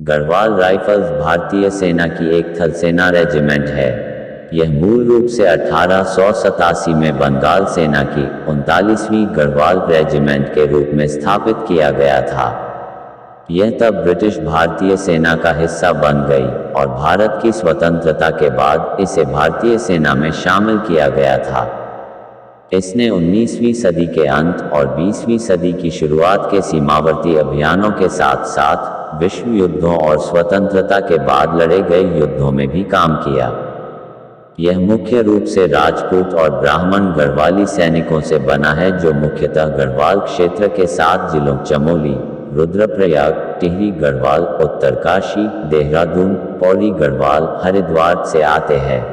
Garhwal rifles भारतीय सेना की एक थल सेना रेजिमेंट है। यह मूल रूप से 1887 में बंगाल सेना की 39वीं गढ़वाल रेजिमेंट के रूप में स्थापित किया गया था। यह तब ब्रिटिश भारतीय सेना का हिस्सा बन गई और भारत की स्वतंत्रता के बाद इसे भारतीय सेना में शामिल किया गया था। इसने 19वीं सदी के अंत और 20वीं सदी की शुरुआत के सीमावर्ती अभियानों के साथ साथ विश्व युद्धों और स्वतंत्रता के बाद लड़े गए युद्धों में भी काम किया। यह मुख्य रूप से राजपूत और ब्राह्मण गढ़वाली सैनिकों से बना है, जो मुख्यतः गढ़वाल क्षेत्र के 7 जिलों चमोली, रुद्रप्रयाग, टिहरी गढ़वाल, उत्तरकाशी, देहरादून, पौड़ी गढ़वाल, हरिद्वार से आते हैं।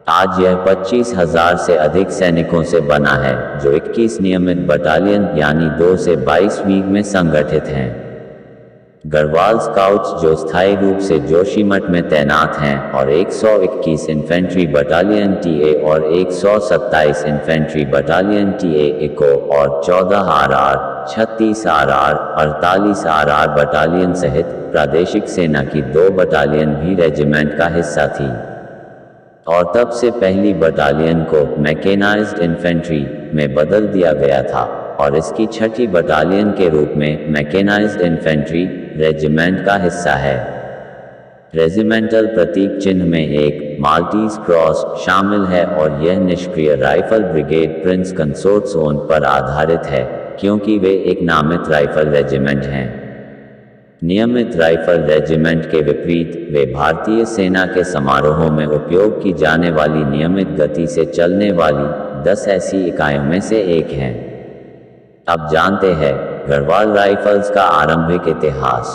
आज यह 25,000 से अधिक सैनिकों से बना है, जो 21 नियमित बटालियन यानी 2 से 22 विंग में संगठित हैं। गढ़वाल स्काउट्स, जो स्थायी रूप से जोशीमठ में तैनात हैं, और 121 इन्फेंट्री बटालियन टीए और 127 इन्फेंट्री बटालियन टीए इको और 14 आरआर, 36 आरआर, 48 आरआर बटालियन सहित प्रादेशिक सेना की 2 बटालियन भी रेजिमेंट का हिस्सा थी। और तब से पहली बटालियन को मैकेनाइज्ड इन्फेंट्री में बदल दिया गया था और इसकी 6ठी बटालियन के रूप में मैकेनाइज्ड इन्फेंट्री रेजिमेंट का हिस्सा है। रेजिमेंटल प्रतीक चिन्ह में एक माल्टीज क्रॉस शामिल है और यह निष्क्रिय rifle brigade Prince consort zone पर आधारित है, क्योंकि वे एक नामित राइफल रेजिमेंट हैं। नियमित राइफल रेजिमेंट के विपरीत, वे भारतीय सेना के समारोहों में उपयोग की जाने वाली नियमित गति से चलने वाली 10 ऐसी इकाइयों में से एक हैं। अब जानते हैं गढ़वाल राइफल्स का आरंभिक इतिहास।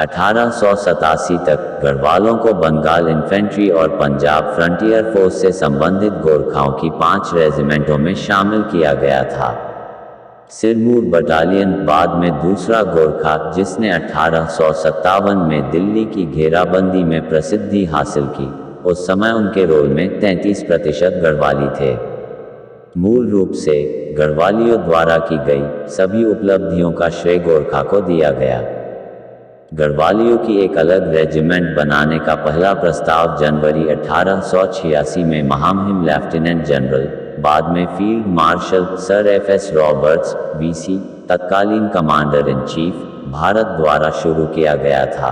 1887 तक गढ़वालों को बंगाल इन्फेंट्री और पंजाब फ्रंटियर फोर्स से संबंधित गोरखाओं की 5 रेजिमेंटों में शामिल किया गया था। सिरमौर बटालियन बाद में दूसरा गोरखा, जिसने 1857 में दिल्ली की घेराबंदी में प्रसिद्धि हासिल की। उस समय उनके रोल में 33% गढ़वाली थे। मूल रूप से गढ़वालियों द्वारा की गई सभी उपलब्धियों का श्रेय गोरखा को दिया गया। गढ़वालियों की एक अलग रेजिमेंट बनाने का पहला प्रस्ताव जनवरी 1886 में महामहिम लेफ्टिनेंट जनरल, बाद में field marshal sir F S. Roberts, VC, तत्कालीन कमांडर इन चीफ, भारत द्वारा शुरू किया गया था।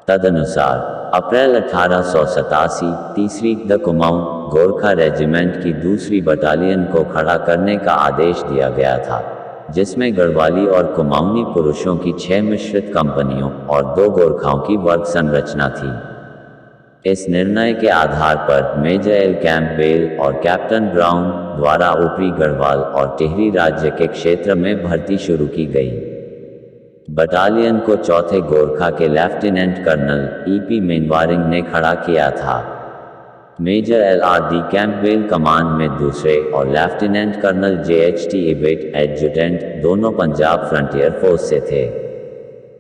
तदनुसार अप्रैल 1887 तीसरी द कुमाऊं गोरखा रेजिमेंट की दूसरी बटालियन को खड़ा करने का आदेश दिया गया था, जिसमें गढ़वाली और कुमाऊनी पुरुषों की 6 मिश्रित कंपनियों और 2 गोरखाओं की वर्ग संरचना थी। इस निर्णय के आधार पर मेजर एल कैंपबेल और कैप्टन ब्राउन द्वारा ऊपरी गढ़वाल और टिहरी राज्य के क्षेत्र में भर्ती शुरू की गई। बटालियन को चौथे गोरखा के लेफ्टिनेंट कर्नल ई.पी. मेनवारिंग ने खड़ा किया था। मेजर एल.आर.डी. कैंपबेल कमान में दूसरे और लेफ्टिनेंट कर्नल जे.एच.टी. इबेट एडजुटेंट दोनों पंजाब फ्रंटियर फोर्स से थे।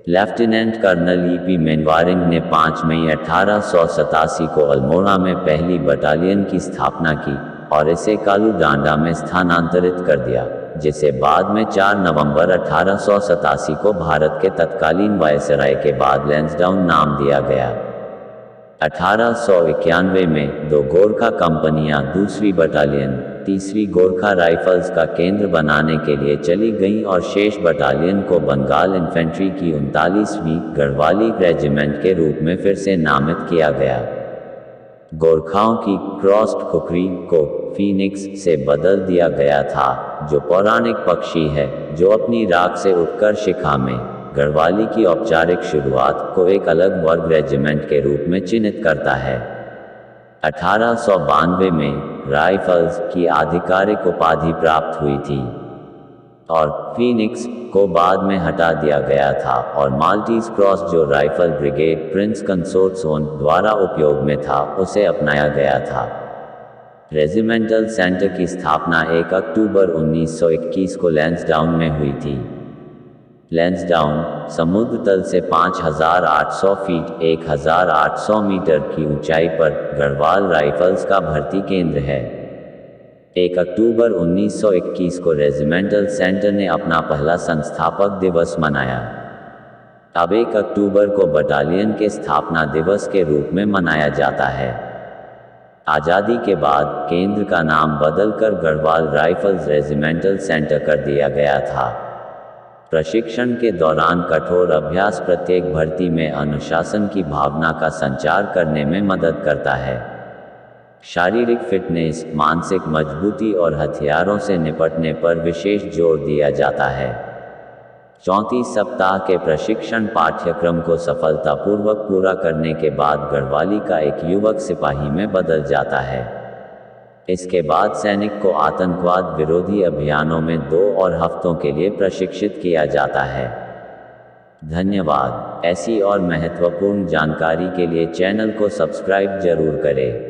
Lieutenant colonel ई.पी. मेनवारिंग ने 5 मई 1887 को अल्मोड़ा में पहली बटालियन की स्थापना की और इसे कालू डांडा में स्थानांतरित कर दिया, जिसे बाद में 4 नवंबर 1887 को भारत के तत्कालीन वायसराय के बाद लैंसडाउन नाम दिया गया। 1891 में 2 गोरखा कंपनियां दूसरी बटालियन, तीसरी गोरखा राइफल्स का केंद्र बनाने के लिए चली गईं और शेष बटालियन को बंगाल इन्फेंट्री की 39वीं गढ़वाली रेजिमेंट के रूप में फिर से नामित किया गया। गोरखाओं की क्रॉस्ड खुखरी को फीनिक्स से बदल दिया गया था, जो पौराणिक पक्षी है जो अपनी राख से उठकर शिखा में गढ़वाली की औपचारिक शुरुआत को एक अलग वर्ग रेजिमेंट के रूप में चिन्हित करता है। 1892 में राइफल्स की आधिकारिक उपाधि प्राप्त हुई थी और फीनिक्स को बाद में हटा दिया गया था और माल्टीज क्रॉस, जो rifle brigade Prince consort zone द्वारा उपयोग में था, उसे अपनाया गया था। रेजिमेंटल सेंटर की स्थापना 1 अक्टूबर 1921 को लैंसडाउन में हुई थी। लैंसडाउन समुद्र तल से 5,800 फीट 1,800 मीटर की ऊंचाई पर गढ़वाल राइफल्स का भर्ती केंद्र है। 1 अक्टूबर 1921 को रेजिमेंटल सेंटर ने अपना पहला संस्थापक दिवस मनाया। अब 1 अक्टूबर को बटालियन के स्थापना दिवस के रूप में मनाया जाता है। आज़ादी के बाद केंद्र का नाम बदलकर गढ़वाल राइफल्स रेजिमेंटल सेंटर कर दिया गया था। प्रशिक्षण के दौरान कठोर अभ्यास प्रत्येक भर्ती में अनुशासन की भावना का संचार करने में मदद करता है। शारीरिक फिटनेस, मानसिक मजबूती और हथियारों से निपटने पर विशेष जोर दिया जाता है। 34 सप्ताह के प्रशिक्षण पाठ्यक्रम को सफलतापूर्वक पूरा करने के बाद गढ़वाली का एक युवक सिपाही में बदल जाता है। इसके बाद सैनिक को आतंकवाद विरोधी अभियानों में 2 और हफ्तों के लिए प्रशिक्षित किया जाता है। धन्यवाद। ऐसी और महत्वपूर्ण जानकारी के लिए चैनल को सब्सक्राइब जरूर करें।